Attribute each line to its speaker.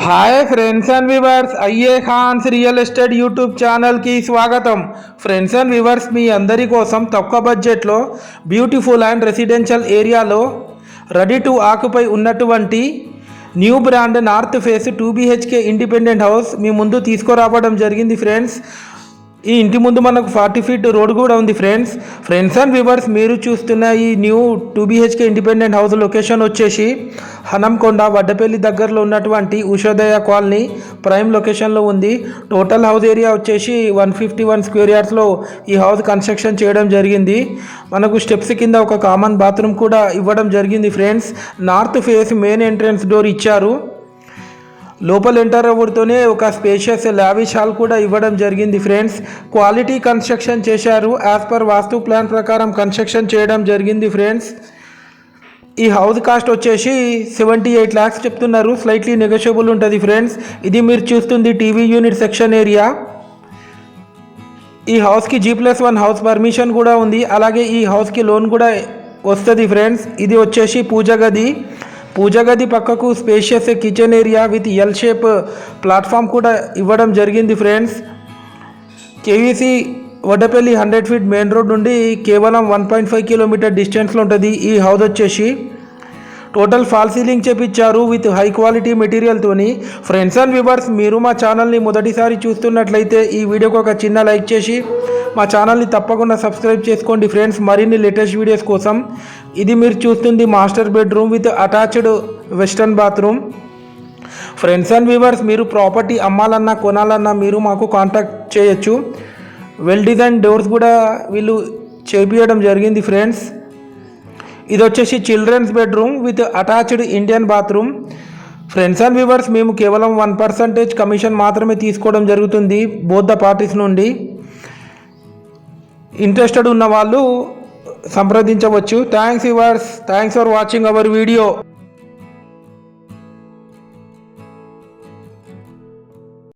Speaker 1: Hi friends and viewers, IA Khan's real estate YouTube ఛానల్కి స్వాగతం. Friends and viewers, మీ అందరి కోసం తక్కువ బడ్జెట్లో బ్యూటిఫుల్ అండ్ రెసిడెన్షియల్ ఏరియాలో రెడీ టు ఆక్యుపై ఉన్నటువంటి new brand north face 2 BHK independent house మీ ముందు తీసుకురావడం జరిగింది ఫ్రెండ్స్. ఈ ఇంటి ముందు మనకు 40 ఫీట్ రోడ్ కూడా ఉంది ఫ్రెండ్స్ అండ్ వ్యూవర్స్, మీరు చూస్తున్న ఈ new 2 BHK independent house location వచ్చేసి హనంకొండ వడ్డపల్లి దగ్గరలో ఉన్నటువంటి ఉషోదయ కాలనీ ప్రైమ్ లొకేషన్లో ఉంది. టోటల్ హౌస్ ఏరియా వచ్చేసి 151 స్క్వేర్ యార్డ్స్లో ఈ హౌస్ కన్స్ట్రక్షన్ చేయడం జరిగింది. మనకు స్టెప్స్ కింద ఒక కామన్ బాత్రూమ్ కూడా ఇవ్వడం జరిగింది friends. North face main entrance door ఇచ్చారు. లోపల ఎంటర్ అవ్వడంతోనే ఒక స్పేషియస్ లావిష్ హాల్ కూడా ఇవ్వడం జరిగింది ఫ్రెండ్స్. క్వాలిటీ కన్స్ట్రక్షన్ చేశారు. యాజ్ పర్ వాస్తు ప్లాన్ ప్రకారం కన్స్ట్రక్షన్ చేయడం జరిగింది ఫ్రెండ్స్. ఈ హౌస్ కాస్ట్ వచ్చేసి 78 lakhs చెప్తున్నారు. స్లైట్లీ నెగోషియబుల్ ఉంటుంది ఫ్రెండ్స్. ఇది మీరు చూస్తుంది టీవీ యూనిట్ సెక్షన్ ఏరియా. ఈ హౌస్కి G+1 హౌస్ పర్మిషన్ కూడా ఉంది. అలాగే ఈ హౌస్కి లోన్ కూడా వస్తుంది ఫ్రెండ్స్. ఇది వచ్చేసి పూజ గది పక్కకు spacious kitchen area with L shape platform కూడా ఇవ్వడం జరిగింది friends. KVC Vaddapalli 100 feet main road నుండి కేవలం 1.5 కిలోమీటర్ డిస్టెన్స్లో ఉంటుంది. ఈ హౌస్ వచ్చేసి టోటల్ ఫాల్ సీలింగ్ చేపించారు విత్ హై క్వాలిటీ మెటీరియల్తోని. ఫ్రెండ్స్ అండ్ వ్యూవర్స్, మీరు మా ఛానల్ని మొదటిసారి చూస్తున్నట్లయితే ఈ వీడియోకి ఒక చిన్న లైక్ చేసి మా ఛానల్ని తప్పకుండా సబ్స్క్రైబ్ చేసుకోండి ఫ్రెండ్స్, మరిన్ని లేటెస్ట్ వీడియోస్ కోసం. ఇది మీరు చూస్తుంది master bedroom with attached western bathroom. Friends and viewers, మీరు ప్రాపర్టీ అమ్మాలన్నా కొనాలన్నా మీరు మాకు కాంటాక్ట్ చేయొచ్చు. వెల్ డిజైన్ డోర్స్ కూడా వీళ్ళు చేపించడం జరిగింది ఫ్రెండ్స్. ఇది వచ్చేసి children's bedroom with attached Indian bathroom. Friends and viewers, మేము కేవలం 1% కమిషన్ మాత్రమే తీసుకోవడం జరుగుతుంది బోత్ ద పార్టీస్ నుండి. ఇంట్రెస్టెడ్ ఉన్న వాళ్ళు సంప్రదించవచ్చు. Thanks viewers, thanks for watching our video.